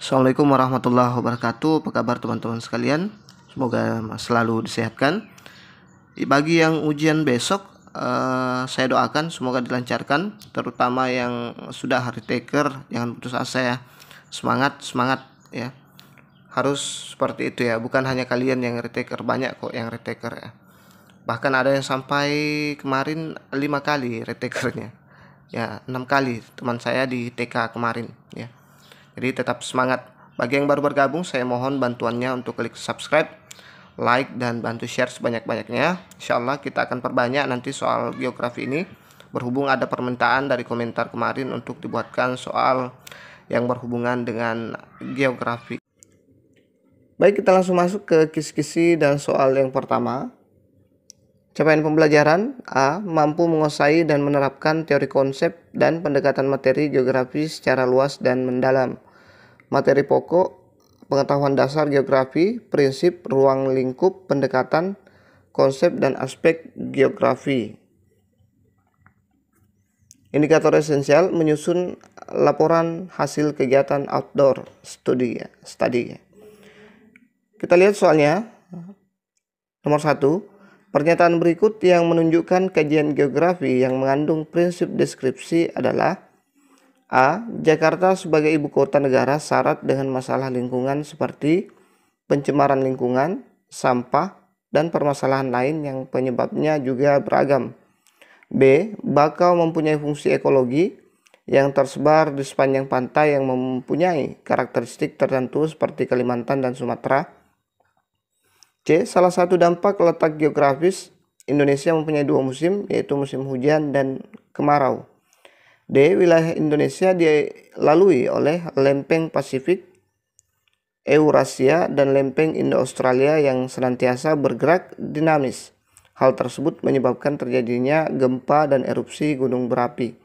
Assalamualaikum warahmatullahi wabarakatuh. Apa kabar teman-teman sekalian? Semoga selalu disehatkan. Bagi yang ujian besok, saya doakan semoga dilancarkan, terutama yang sudah retaker, jangan putus asa ya. Semangat ya. Harus seperti itu ya, bukan hanya kalian yang retaker, banyak kok yang retaker ya. Bahkan ada yang sampai kemarin 5 kali retakernya. Ya, 6 kali teman saya di TK kemarin ya. Jadi tetap semangat. Bagi yang baru bergabung, saya mohon bantuannya untuk klik subscribe, like, dan bantu share sebanyak-banyaknya. Insya Allah kita akan perbanyak nanti soal geografi ini. Berhubung ada permintaan dari komentar kemarin untuk dibuatkan soal yang berhubungan dengan geografi. Baik, kita langsung masuk ke kisi-kisi dan soal yang pertama. Capaian pembelajaran: A. Mampu menguasai dan menerapkan teori konsep dan pendekatan materi geografi secara luas dan mendalam. Materi pokok: pengetahuan dasar geografi, prinsip, ruang lingkup, pendekatan, konsep, dan aspek geografi. Indikator esensial: menyusun laporan hasil kegiatan outdoor study. Kita lihat soalnya. Nomor 1. Pernyataan berikut yang menunjukkan kajian geografi yang mengandung prinsip deskripsi adalah: A. Jakarta sebagai ibu kota negara syarat dengan masalah lingkungan seperti pencemaran lingkungan, sampah, dan permasalahan lain yang penyebabnya juga beragam. B. Bakau mempunyai fungsi ekologi yang tersebar di sepanjang pantai yang mempunyai karakteristik tertentu seperti Kalimantan dan Sumatera. C. Salah satu dampak letak geografis Indonesia mempunyai 2 musim, yaitu musim hujan dan kemarau. D. Wilayah Indonesia dilalui oleh lempeng Pasifik, Eurasia, dan lempeng Indo-Australia yang senantiasa bergerak dinamis. Hal tersebut menyebabkan terjadinya gempa dan erupsi gunung berapi.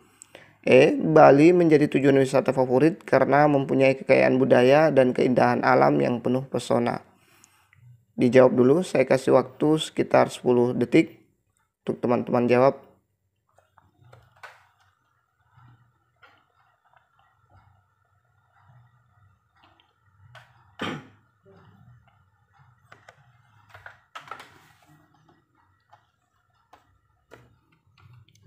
E. Bali menjadi tujuan wisata favorit karena mempunyai kekayaan budaya dan keindahan alam yang penuh pesona. Dijawab dulu, saya kasih waktu sekitar 10 detik untuk teman-teman jawab.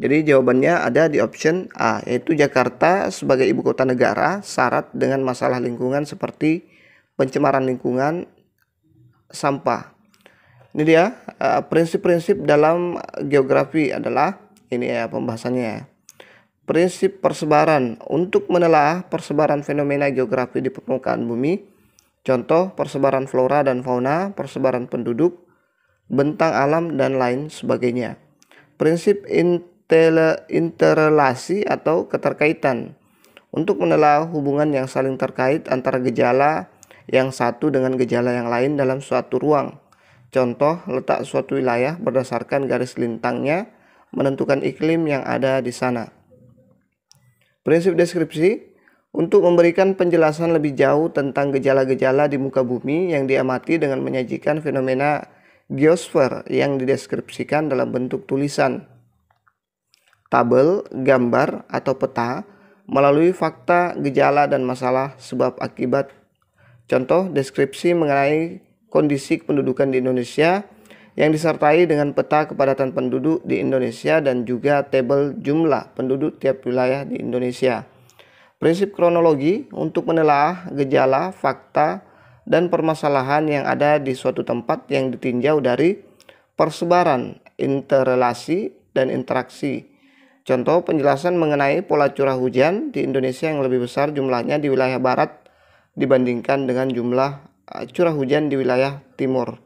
Jadi jawabannya ada di option A, yaitu Jakarta sebagai ibu kota negara syarat dengan masalah lingkungan seperti pencemaran lingkungan, sampah. Ini dia prinsip-prinsip dalam geografi adalah ini ya pembahasannya. Prinsip persebaran: untuk menelaah persebaran fenomena geografi di permukaan bumi. Contoh: persebaran flora dan fauna, persebaran penduduk, bentang alam, dan lain sebagainya. Prinsip interrelasi atau keterkaitan: untuk menelaah hubungan yang saling terkait antara gejala yang satu dengan gejala yang lain dalam suatu ruang. Contoh: letak suatu wilayah berdasarkan garis lintangnya menentukan iklim yang ada di sana. Prinsip deskripsi: untuk memberikan penjelasan lebih jauh tentang gejala-gejala di muka bumi yang diamati dengan menyajikan fenomena geosfer yang dideskripsikan dalam bentuk tulisan, tabel, gambar, atau peta melalui fakta, gejala, dan masalah sebab akibat. Contoh: deskripsi mengenai kondisi kependudukan di Indonesia yang disertai dengan peta kepadatan penduduk di Indonesia dan juga tabel jumlah penduduk tiap wilayah di Indonesia. Prinsip kronologi: untuk menelaah gejala, fakta, dan permasalahan yang ada di suatu tempat yang ditinjau dari persebaran, interrelasi, dan interaksi. Contoh: penjelasan mengenai pola curah hujan di Indonesia yang lebih besar jumlahnya di wilayah barat dibandingkan dengan jumlah curah hujan di wilayah timur.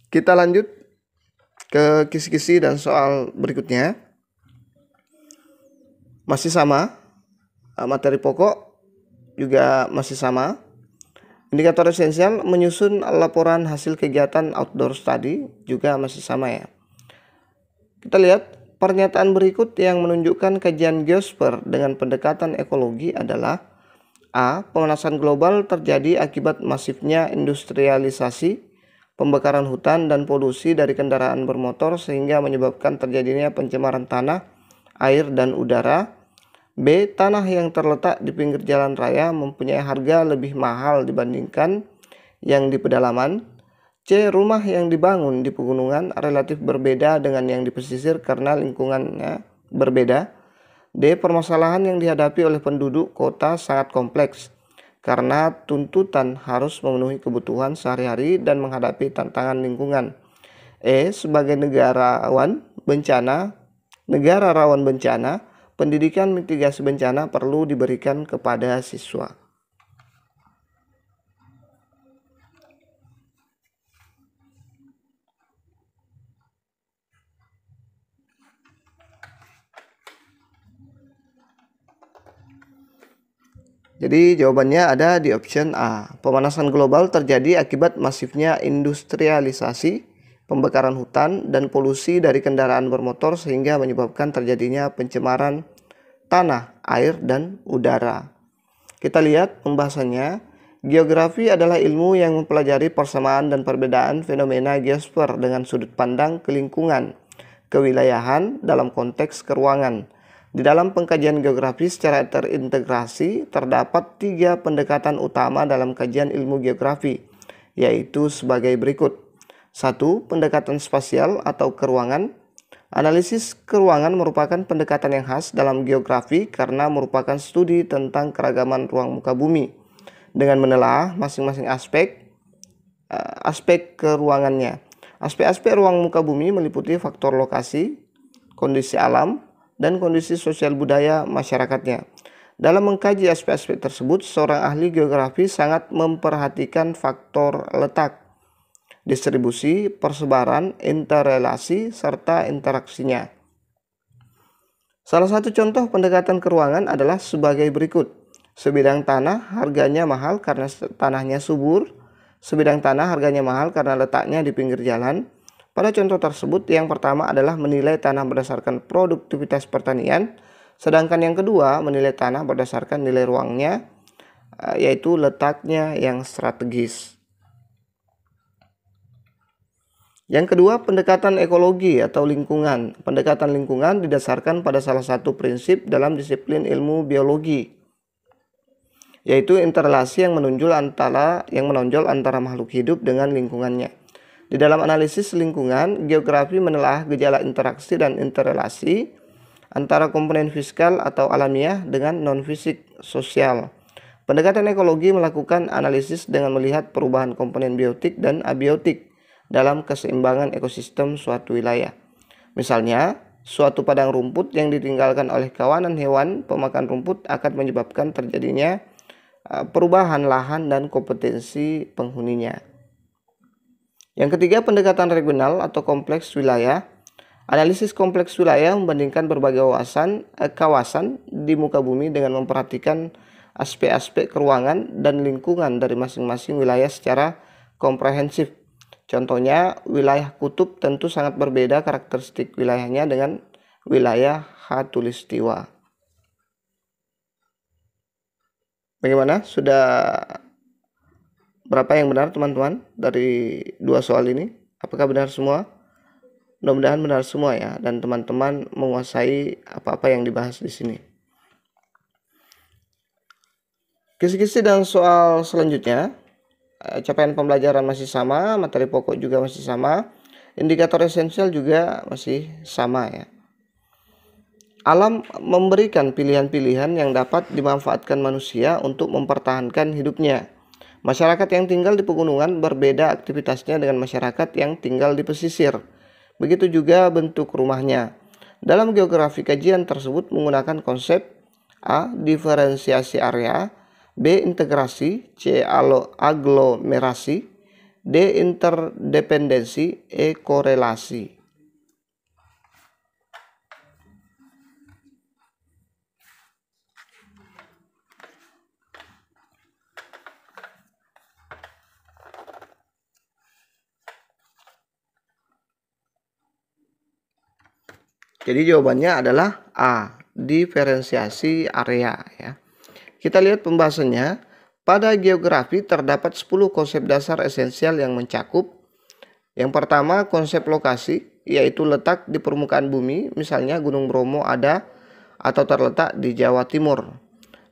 Kita lanjut ke kisi-kisi dan soal berikutnya. Masih sama, materi pokok juga masih sama. Indikator esensial: menyusun laporan hasil kegiatan outdoor study juga masih sama ya. Kita lihat pernyataan berikut yang menunjukkan kajian geosfer dengan pendekatan ekologi adalah: A. Pemanasan global terjadi akibat masifnya industrialisasi, pembakaran hutan, dan polusi dari kendaraan bermotor sehingga menyebabkan terjadinya pencemaran tanah, air, dan udara. B. Tanah yang terletak di pinggir jalan raya mempunyai harga lebih mahal dibandingkan yang di pedalaman. C. Rumah yang dibangun di pegunungan relatif berbeda dengan yang di pesisir karena lingkungannya berbeda. D. Permasalahan yang dihadapi oleh penduduk kota sangat kompleks karena tuntutan harus memenuhi kebutuhan sehari-hari dan menghadapi tantangan lingkungan. E. Sebagai negara rawan bencana, pendidikan mitigasi bencana perlu diberikan kepada siswa. Jadi jawabannya ada di option A. Pemanasan global terjadi akibat masifnya industrialisasi, pembakaran hutan, dan polusi dari kendaraan bermotor sehingga menyebabkan terjadinya pencemaran tanah, air, dan udara. Kita lihat pembahasannya. Geografi adalah ilmu yang mempelajari persamaan dan perbedaan fenomena geosfer dengan sudut pandang kelingkungan, kewilayahan dalam konteks keruangan. Di dalam pengkajian geografi secara terintegrasi, terdapat 3 pendekatan utama dalam kajian ilmu geografi, yaitu sebagai berikut. 1. Pendekatan spasial atau keruangan. Analisis keruangan merupakan pendekatan yang khas dalam geografi karena merupakan studi tentang keragaman ruang muka bumi, dengan menelaah masing-masing aspek keruangannya. Aspek-aspek ruang muka bumi meliputi faktor lokasi, kondisi alam, dan kondisi sosial budaya masyarakatnya. Dalam mengkaji aspek-aspek tersebut, seorang ahli geografi sangat memperhatikan faktor letak, distribusi, persebaran, interrelasi, serta interaksinya. Salah satu contoh pendekatan keruangan adalah sebagai berikut. Sebidang tanah harganya mahal karena tanahnya subur. Sebidang tanah harganya mahal karena letaknya di pinggir jalan. Pada contoh tersebut, yang pertama adalah menilai tanah berdasarkan produktivitas pertanian, sedangkan yang kedua menilai tanah berdasarkan nilai ruangnya, yaitu letaknya yang strategis. Yang kedua, pendekatan ekologi atau lingkungan. Pendekatan lingkungan didasarkan pada salah satu prinsip dalam disiplin ilmu biologi, yaitu interrelasi yang menonjol antara makhluk hidup dengan lingkungannya. Di dalam analisis lingkungan, geografi menelaah gejala interaksi dan interrelasi antara komponen fisikal atau alamiah dengan non-fisik sosial. Pendekatan ekologi melakukan analisis dengan melihat perubahan komponen biotik dan abiotik dalam keseimbangan ekosistem suatu wilayah. Misalnya, suatu padang rumput yang ditinggalkan oleh kawanan hewan pemakan rumput akan menyebabkan terjadinya perubahan lahan dan kompetensi penghuninya. Yang ketiga, pendekatan regional atau kompleks wilayah. Analisis kompleks wilayah membandingkan berbagai kawasan di muka bumi dengan memperhatikan aspek-aspek keruangan dan lingkungan dari masing-masing wilayah secara komprehensif. Contohnya, wilayah kutub tentu sangat berbeda karakteristik wilayahnya dengan wilayah khatulistiwa. Bagaimana? Sudah berapa yang benar teman-teman dari 2 soal ini? Apakah benar semua? Mudah-mudahan benar semua ya, dan teman-teman menguasai apa-apa yang dibahas di sini. Kisi-kisi dan soal selanjutnya. Capaian pembelajaran masih sama, materi pokok juga masih sama, indikator esensial juga masih sama ya. Alam memberikan pilihan-pilihan yang dapat dimanfaatkan manusia untuk mempertahankan hidupnya. Masyarakat yang tinggal di pegunungan berbeda aktivitasnya dengan masyarakat yang tinggal di pesisir. Begitu juga bentuk rumahnya. Dalam geografi, kajian tersebut menggunakan konsep A. Diferensiasi area, B. Integrasi, C. Aglomerasi, D. Interdependensi, E. Korelasi. Jadi jawabannya adalah A. Diferensiasi area ya. Kita lihat pembahasannya. Pada geografi terdapat 10 konsep dasar esensial yang mencakup. Yang pertama, konsep lokasi, yaitu letak di permukaan bumi. Misalnya Gunung Bromo ada atau terletak di Jawa Timur.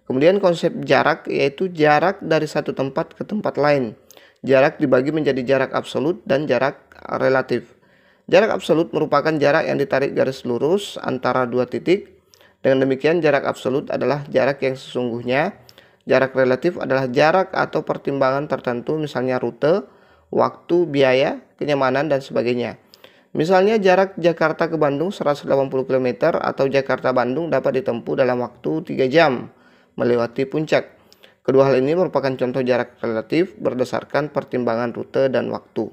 Kemudian konsep jarak yaitu jarak dari satu tempat ke tempat lain. Jarak dibagi menjadi jarak absolut dan jarak relatif. Jarak absolut merupakan jarak yang ditarik garis lurus antara dua titik. Dengan demikian jarak absolut adalah jarak yang sesungguhnya. Jarak relatif adalah jarak atau pertimbangan tertentu, misalnya rute, waktu, biaya, kenyamanan, dan sebagainya. Misalnya jarak Jakarta ke Bandung 180 km atau Jakarta-Bandung dapat ditempuh dalam waktu 3 jam melewati puncak. Kedua hal ini merupakan contoh jarak relatif berdasarkan pertimbangan rute dan waktu.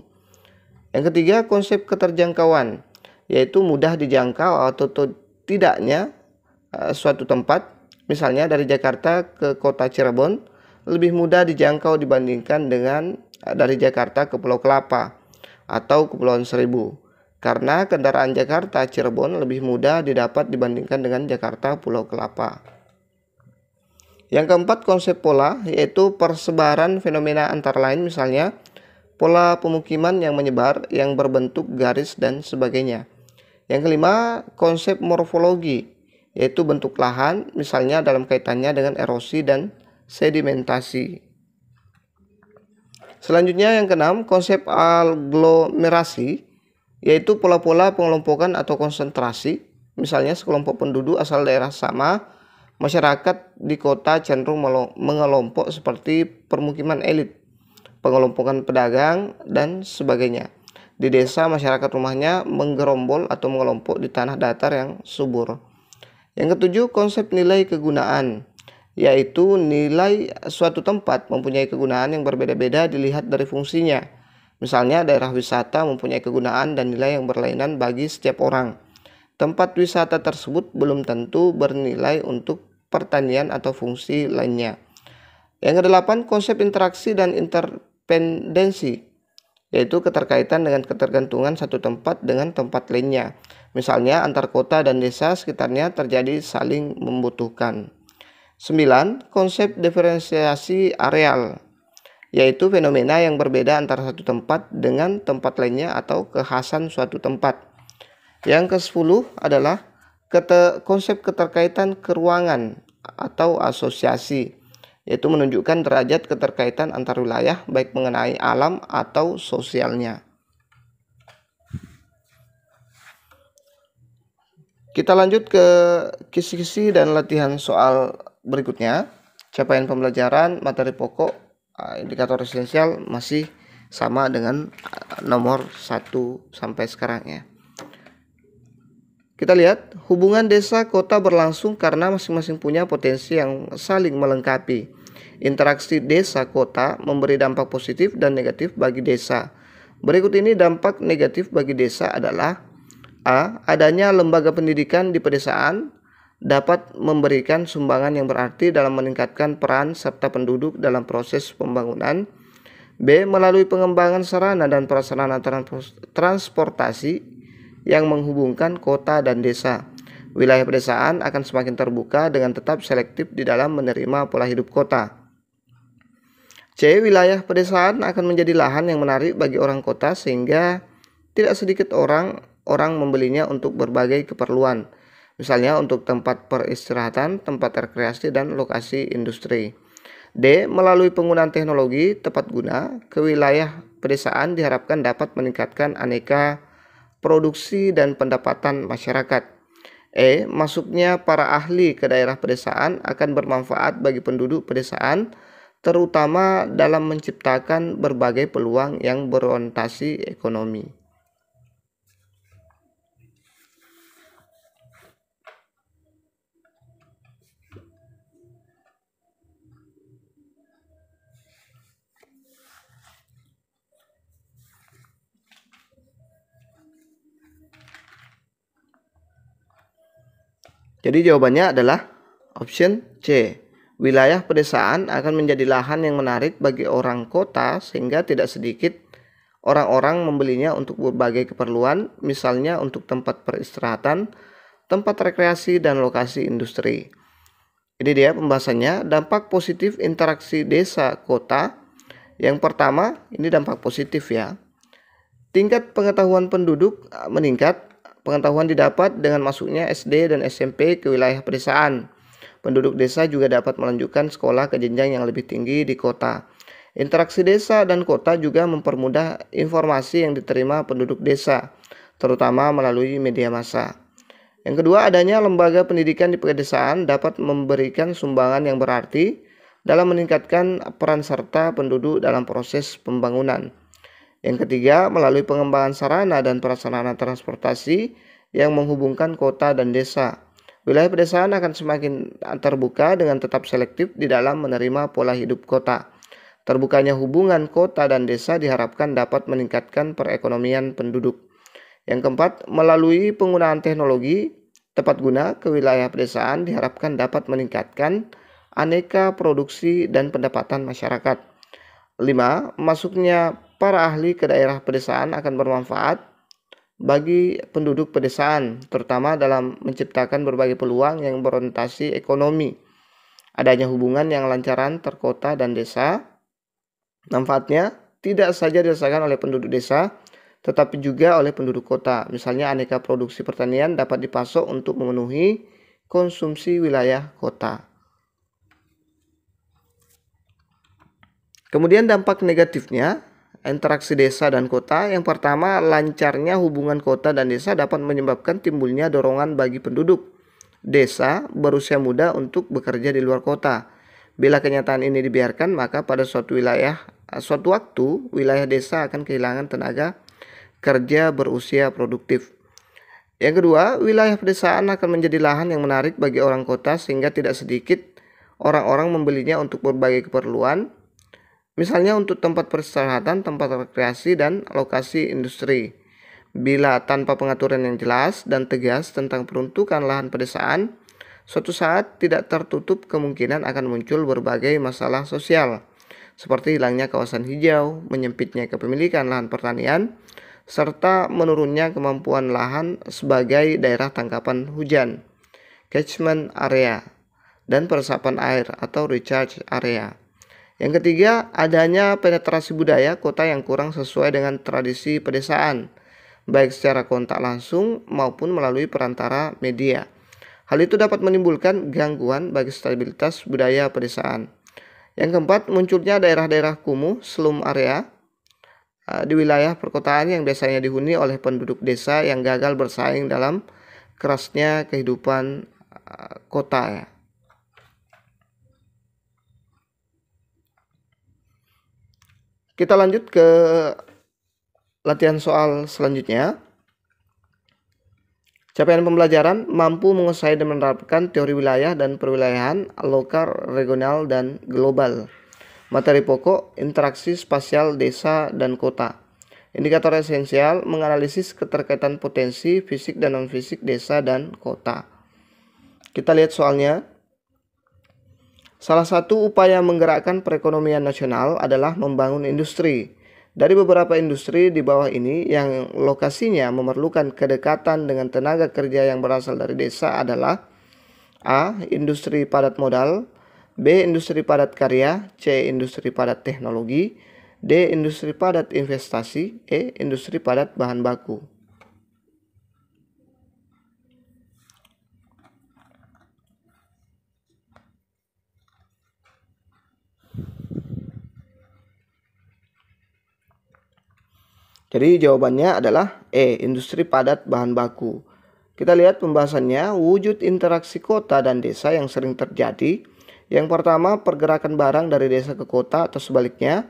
Yang ketiga, konsep keterjangkauan, yaitu mudah dijangkau atau tidaknya suatu tempat. Misalnya dari Jakarta ke kota Cirebon lebih mudah dijangkau dibandingkan dengan dari Jakarta ke Pulau Kelapa atau Kepulauan Seribu. Karena kendaraan Jakarta Cirebon lebih mudah didapat dibandingkan dengan Jakarta Pulau Kelapa. Yang keempat, konsep pola, yaitu persebaran fenomena antara lain, misalnya pola pemukiman yang menyebar yang berbentuk garis dan sebagainya. Yang kelima, konsep morfologi, yaitu bentuk lahan, misalnya dalam kaitannya dengan erosi dan sedimentasi. Selanjutnya yang keenam, konsep aglomerasi, yaitu pola-pola pengelompokan atau konsentrasi, misalnya sekelompok penduduk asal daerah sama, masyarakat di kota cenderung mengelompok seperti permukiman elit, pengelompokan pedagang, dan sebagainya. Di desa, masyarakat rumahnya menggerombol atau mengelompok di tanah datar yang subur. Yang ketujuh, konsep nilai kegunaan, yaitu nilai suatu tempat mempunyai kegunaan yang berbeda-beda dilihat dari fungsinya. Misalnya daerah wisata mempunyai kegunaan dan nilai yang berlainan bagi setiap orang. Tempat wisata tersebut belum tentu bernilai untuk pertanian atau fungsi lainnya. Yang kedelapan, konsep interaksi dan interdependensi, yaitu keterkaitan dengan ketergantungan satu tempat dengan tempat lainnya. Misalnya antar kota dan desa sekitarnya terjadi saling membutuhkan. 9. Konsep diferensiasi areal, yaitu fenomena yang berbeda antara satu tempat dengan tempat lainnya atau kekhasan suatu tempat. Yang ke-10 adalah konsep keterkaitan keruangan atau asosiasi, yaitu menunjukkan derajat keterkaitan antar wilayah baik mengenai alam atau sosialnya. Kita lanjut ke kisi-kisi dan latihan soal berikutnya. Capaian pembelajaran materi pokok indikator esensial masih sama dengan nomor 1 sampai sekarang ya. Kita lihat, hubungan desa kota berlangsung karena masing-masing punya potensi yang saling melengkapi. Interaksi desa kota memberi dampak positif dan negatif bagi desa. Berikut ini dampak negatif bagi desa adalah: A. Adanya lembaga pendidikan di pedesaan dapat memberikan sumbangan yang berarti dalam meningkatkan peran serta penduduk dalam proses pembangunan. B. Melalui pengembangan sarana dan prasarana transportasi yang menghubungkan kota dan desa, wilayah pedesaan akan semakin terbuka dengan tetap selektif di dalam menerima pola hidup kota. C. Wilayah pedesaan akan menjadi lahan yang menarik bagi orang kota sehingga tidak sedikit orang membelinya untuk berbagai keperluan, misalnya untuk tempat peristirahatan, tempat rekreasi, dan lokasi industri. D. Melalui penggunaan teknologi tepat guna ke wilayah pedesaan diharapkan dapat meningkatkan aneka produksi dan pendapatan masyarakat. E. Masuknya para ahli ke daerah pedesaan akan bermanfaat bagi penduduk pedesaan, terutama dalam menciptakan berbagai peluang yang berorientasi ekonomi. Jadi jawabannya adalah option C. Wilayah pedesaan akan menjadi lahan yang menarik bagi orang kota sehingga tidak sedikit orang-orang membelinya untuk berbagai keperluan, misalnya untuk tempat peristirahatan, tempat rekreasi, dan lokasi industri. Ini dia pembahasannya, dampak positif interaksi desa kota. Yang pertama, ini dampak positif ya. Tingkat pengetahuan penduduk meningkat, Pengetahuan didapat dengan masuknya SD dan SMP ke wilayah pedesaan. Penduduk desa juga dapat melanjutkan sekolah ke jenjang yang lebih tinggi di kota. Interaksi desa dan kota juga mempermudah informasi yang diterima penduduk desa, terutama melalui media massa. Yang kedua, adanya lembaga pendidikan di pedesaan dapat memberikan sumbangan yang berarti dalam meningkatkan peran serta penduduk dalam proses pembangunan. Yang ketiga, melalui pengembangan sarana dan prasarana transportasi yang menghubungkan kota dan desa. Wilayah pedesaan akan semakin terbuka dengan tetap selektif di dalam menerima pola hidup kota. Terbukanya hubungan kota dan desa diharapkan dapat meningkatkan perekonomian penduduk. Yang keempat, melalui penggunaan teknologi tepat guna ke wilayah pedesaan diharapkan dapat meningkatkan aneka produksi dan pendapatan masyarakat. 5. Masuknya para ahli ke daerah pedesaan akan bermanfaat bagi penduduk pedesaan, terutama dalam menciptakan berbagai peluang yang berorientasi ekonomi. Adanya hubungan yang lancaran antar kota dan desa, manfaatnya tidak saja dirasakan oleh penduduk desa, tetapi juga oleh penduduk kota. Misalnya aneka produksi pertanian dapat dipasok untuk memenuhi konsumsi wilayah kota. Kemudian dampak negatifnya, interaksi desa dan kota. Yang pertama, lancarnya hubungan kota dan desa dapat menyebabkan timbulnya dorongan bagi penduduk desa berusia muda untuk bekerja di luar kota. Bila kenyataan ini dibiarkan, maka pada suatu waktu wilayah desa akan kehilangan tenaga kerja berusia produktif. Yang kedua, wilayah pedesaan akan menjadi lahan yang menarik bagi orang kota sehingga tidak sedikit orang-orang membelinya untuk berbagai keperluan. Misalnya untuk tempat peristirahatan, tempat rekreasi, dan lokasi industri. Bila tanpa pengaturan yang jelas dan tegas tentang peruntukan lahan pedesaan, suatu saat tidak tertutup kemungkinan akan muncul berbagai masalah sosial, seperti hilangnya kawasan hijau, menyempitnya kepemilikan lahan pertanian, serta menurunnya kemampuan lahan sebagai daerah tangkapan hujan, catchment area, dan peresapan air atau recharge area. Yang ketiga, adanya penetrasi budaya kota yang kurang sesuai dengan tradisi pedesaan, baik secara kontak langsung maupun melalui perantara media. Hal itu dapat menimbulkan gangguan bagi stabilitas budaya pedesaan. Yang keempat, munculnya daerah-daerah kumuh, slum area, di wilayah perkotaan yang biasanya dihuni oleh penduduk desa yang gagal bersaing dalam kerasnya kehidupan kota ya. Kita lanjut ke latihan soal selanjutnya. Capaian pembelajaran mampu menguasai dan menerapkan teori wilayah dan perwilayahan lokal, regional, dan global. Materi pokok, interaksi spasial desa dan kota. Indikator esensial, menganalisis keterkaitan potensi fisik dan non-fisik desa dan kota. Kita lihat soalnya. Salah satu upaya menggerakkan perekonomian nasional adalah membangun industri. Dari beberapa industri di bawah ini yang lokasinya memerlukan kedekatan dengan tenaga kerja yang berasal dari desa adalah A. Industri padat modal, B. Industri padat karya, C. Industri padat teknologi, D. Industri padat investasi, E. Industri padat bahan baku. Jadi jawabannya adalah E, industri padat bahan baku. Kita lihat pembahasannya, wujud interaksi kota dan desa yang sering terjadi. Yang pertama, pergerakan barang dari desa ke kota atau sebaliknya.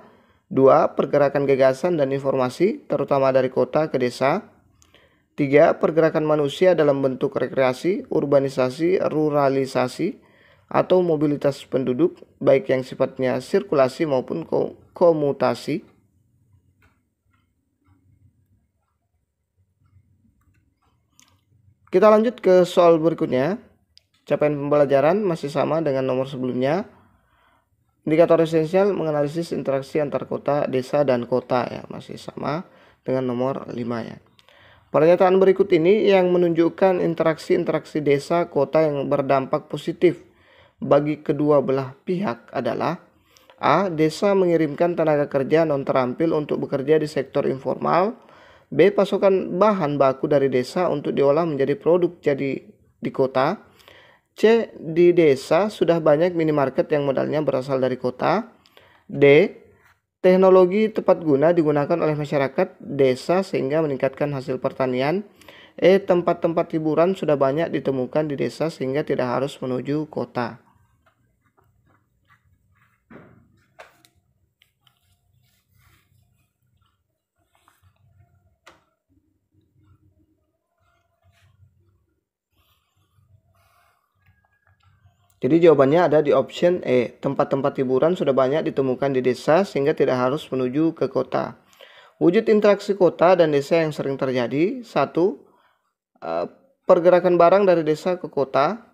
2. Pergerakan gagasan dan informasi, terutama dari kota ke desa. 3. Pergerakan manusia dalam bentuk rekreasi, urbanisasi, ruralisasi, atau mobilitas penduduk, baik yang sifatnya sirkulasi maupun komutasi. Kita lanjut ke soal berikutnya. Capaian pembelajaran masih sama dengan nomor sebelumnya. Indikator esensial menganalisis interaksi antar kota, desa, dan kota ya, masih sama dengan nomor 5 ya. Pernyataan berikut ini yang menunjukkan interaksi desa kota yang berdampak positif bagi kedua belah pihak adalah A. Desa mengirimkan tenaga kerja non terampil untuk bekerja di sektor informal B. Pasokan bahan baku dari desa untuk diolah menjadi produk jadi di kota. C. Di desa sudah banyak minimarket yang modalnya berasal dari kota. D. Teknologi tepat guna digunakan oleh masyarakat desa sehingga meningkatkan hasil pertanian. E. Tempat-tempat hiburan sudah banyak ditemukan di desa sehingga tidak harus menuju kota. Jadi jawabannya ada di option E. Tempat-tempat hiburan sudah banyak ditemukan di desa sehingga tidak harus menuju ke kota. Wujud interaksi kota dan desa yang sering terjadi. 1. Pergerakan barang dari desa ke kota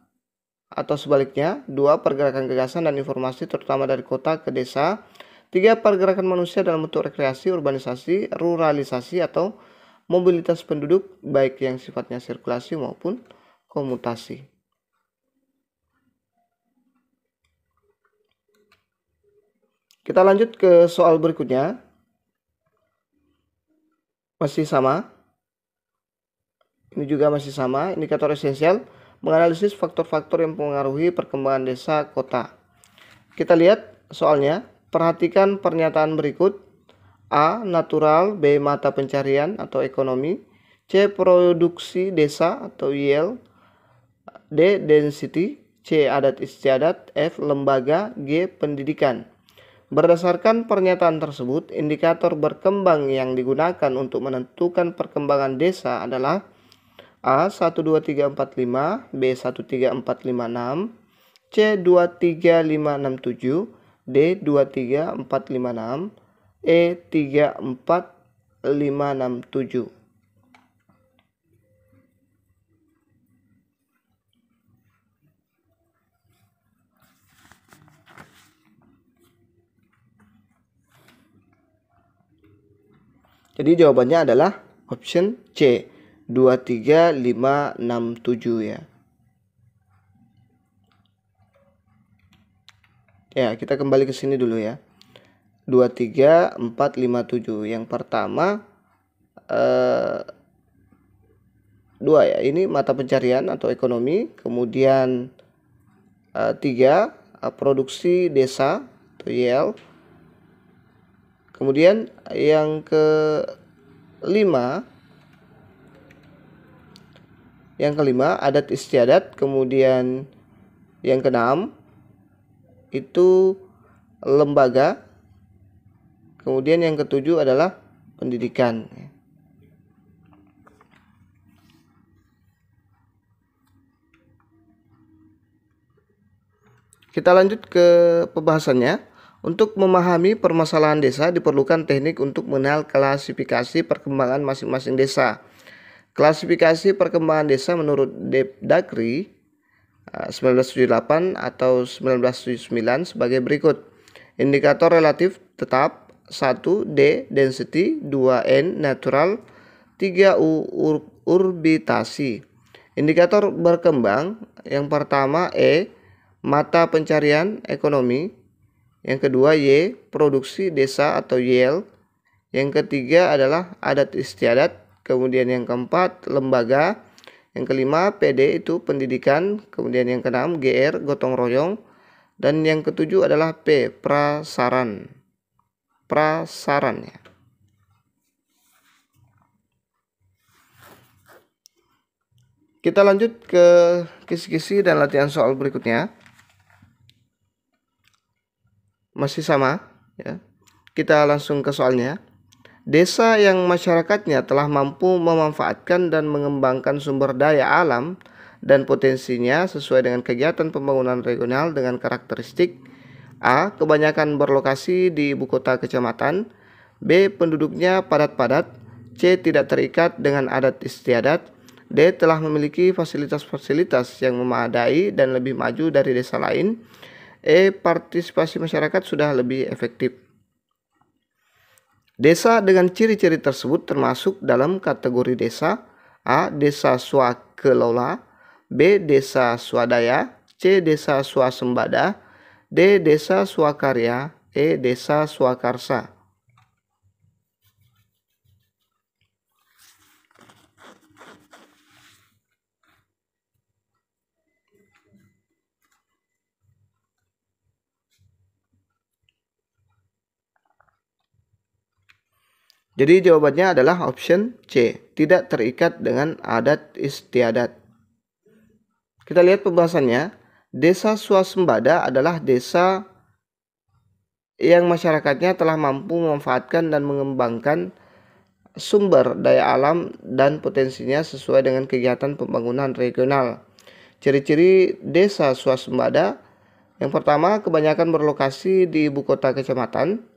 atau sebaliknya. 2. Pergerakan gagasan dan informasi terutama dari kota ke desa. 3. Pergerakan manusia dalam bentuk rekreasi, urbanisasi, ruralisasi atau mobilitas penduduk baik yang sifatnya sirkulasi maupun komutasi. Kita lanjut ke soal berikutnya. Masih sama. Ini juga masih sama. Indikator esensial menganalisis faktor-faktor yang mempengaruhi perkembangan desa kota. Kita lihat soalnya. Perhatikan pernyataan berikut. A. Natural. B. Mata pencarian atau ekonomi. C. Produksi desa atau yield. D. Density. C. Adat istiadat. F. Lembaga. G. Pendidikan. Berdasarkan pernyataan tersebut, indikator berkembang yang digunakan untuk menentukan perkembangan desa adalah A. 12345, B. 13456, C. 23567, D. 23456, E. 34567. Jadi jawabannya adalah option C, 23567 ya. Ya, kita kembali ke sini dulu ya. 23457. Yang pertama 2 ya. Ini mata pencarian atau ekonomi, kemudian 3 produksi desa atau yield. Kemudian yang kelima adat istiadat. Kemudian yang keenam itu lembaga. Kemudian yang ketujuh adalah pendidikan. Kita lanjut ke pembahasannya. Untuk memahami permasalahan desa diperlukan teknik untuk mengenal klasifikasi perkembangan masing-masing desa. Klasifikasi perkembangan desa menurut Depdagri 1978 atau 1979 sebagai berikut. Indikator relatif tetap 1. D. Density, 2. N. Natural, 3. U. Urbitasi. Indikator berkembang yang pertama E. Mata pencarian ekonomi. Yang kedua Y. Produksi desa atau yield. Yang ketiga adalah adat istiadat. Kemudian yang keempat lembaga. Yang kelima PD itu pendidikan. Kemudian yang keenam GR gotong royong. Dan yang ketujuh adalah P prasaran. Prasaran ya. Kita lanjut ke kisi-kisi dan latihan soal berikutnya. Masih sama ya. Kita langsung ke soalnya. Desa yang masyarakatnya telah mampu memanfaatkan dan mengembangkan sumber daya alam dan potensinya sesuai dengan kegiatan pembangunan regional dengan karakteristik A. Kebanyakan berlokasi di ibu kota kecamatan. B. Penduduknya padat-padat. C. Tidak terikat dengan adat istiadat. D. Telah memiliki fasilitas-fasilitas yang memadai dan lebih maju dari desa lain. E. Partisipasi masyarakat sudah lebih efektif. Desa dengan ciri-ciri tersebut termasuk dalam kategori desa A. Desa swakelola, B. Desa swadaya, C. Desa swasembada, D. Desa swakarya, E. Desa swakarsa. Jadi jawabannya adalah option C, tidak terikat dengan adat istiadat. Kita lihat pembahasannya. Desa swasembada adalah desa yang masyarakatnya telah mampu memanfaatkan dan mengembangkan sumber daya alam dan potensinya sesuai dengan kegiatan pembangunan regional. Ciri-ciri desa swasembada: yang pertama, kebanyakan berlokasi di ibu kota kecamatan.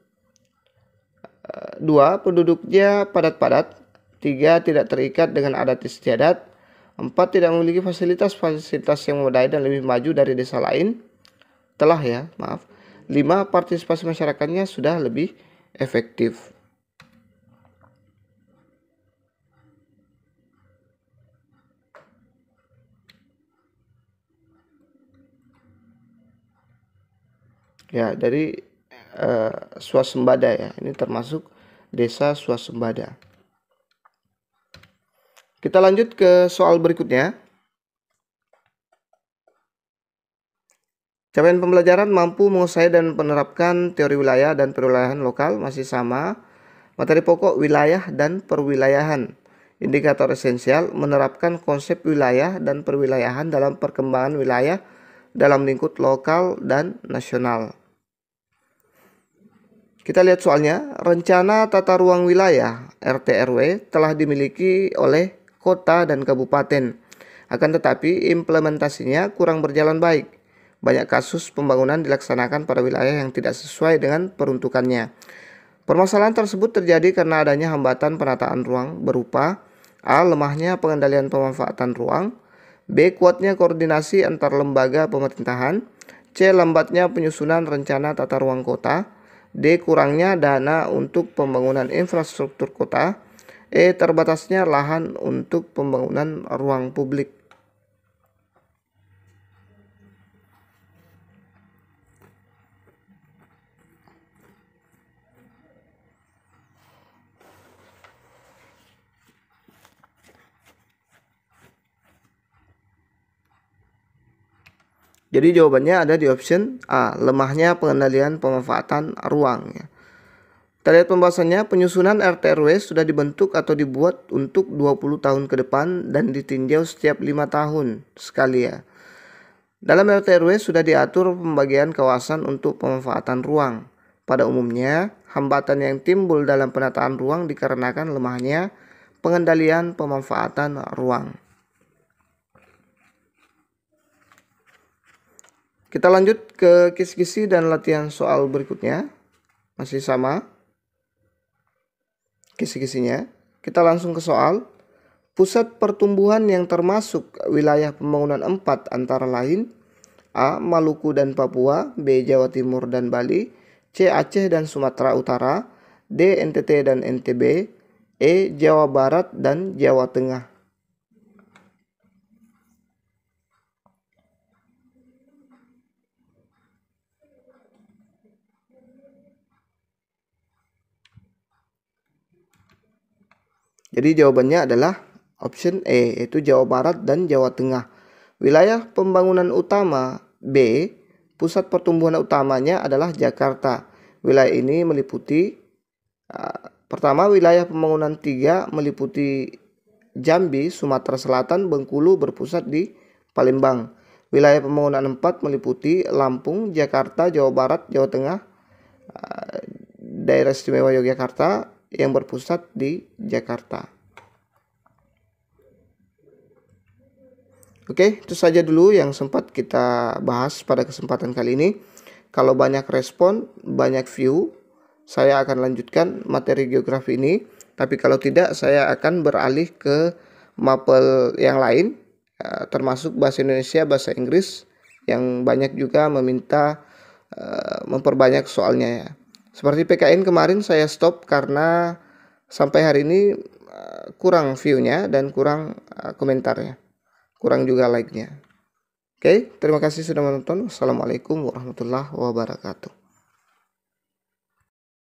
2. Penduduknya padat-padat. 3. Tidak terikat dengan adat istiadat. 4. Tidak memiliki fasilitas-fasilitas yang memadai dan lebih maju dari desa lain. 5. Partisipasi masyarakatnya sudah lebih efektif. Ya, dari swasembada ya. Ini termasuk desa swasembada. Kita lanjut ke soal berikutnya. Capaian pembelajaran mampu menguasai dan menerapkan teori wilayah dan perwilayahan lokal masih sama. Materi pokok wilayah dan perwilayahan. Indikator esensial menerapkan konsep wilayah dan perwilayahan dalam perkembangan wilayah dalam lingkup lokal dan nasional. Kita lihat soalnya. Rencana tata ruang wilayah RT/RW telah dimiliki oleh kota dan kabupaten. Akan tetapi implementasinya kurang berjalan baik. Banyak kasus pembangunan dilaksanakan pada wilayah yang tidak sesuai dengan peruntukannya. Permasalahan tersebut terjadi karena adanya hambatan penataan ruang berupa: A. Lemahnya pengendalian pemanfaatan ruang. B. Kuatnya koordinasi antar lembaga pemerintahan. C. Lambatnya penyusunan rencana tata ruang kota. D. Kurangnya dana untuk pembangunan infrastruktur kota. E. Terbatasnya lahan untuk pembangunan ruang publik. Jadi jawabannya ada di option A, lemahnya pengendalian pemanfaatan ruang. Kita lihat pembahasannya. Penyusunan RT/RW sudah dibentuk atau dibuat untuk 20 tahun ke depan dan ditinjau setiap 5 tahun sekali ya. Dalam RT/RW sudah diatur pembagian kawasan untuk pemanfaatan ruang. Pada umumnya, hambatan yang timbul dalam penataan ruang dikarenakan lemahnya pengendalian pemanfaatan ruang. Kita lanjut ke kisi-kisi dan latihan soal berikutnya. Masih sama kisi-kisinya. Kita langsung ke soal. Pusat pertumbuhan yang termasuk wilayah pembangunan 4 antara lain: A. Maluku dan Papua. B. Jawa Timur dan Bali. C. Aceh dan Sumatera Utara. D. NTT dan NTB. E. Jawa Barat dan Jawa Tengah. Jadi jawabannya adalah option E, yaitu Jawa Barat dan Jawa Tengah. Wilayah pembangunan utama B, pusat pertumbuhan utamanya adalah Jakarta. Wilayah ini meliputi pertama, wilayah pembangunan 3 meliputi Jambi, Sumatera Selatan, Bengkulu berpusat di Palembang. Wilayah pembangunan 4 meliputi Lampung, Jakarta, Jawa Barat, Jawa Tengah, Daerah Istimewa Yogyakarta yang berpusat di Jakarta. Oke, itu saja dulu yang sempat kita bahas pada kesempatan kali ini. Kalau banyak respon, banyak view, saya akan lanjutkan materi geografi ini. Tapi kalau tidak, saya akan beralih ke mapel yang lain, termasuk bahasa Indonesia, bahasa Inggris, yang banyak juga meminta memperbanyak soalnya ya. Seperti PKN kemarin saya stop karena sampai hari ini kurang view-nya dan kurang komentarnya, kurang juga like-nya. Oke, terima kasih sudah menonton. Wassalamualaikum warahmatullahi wabarakatuh.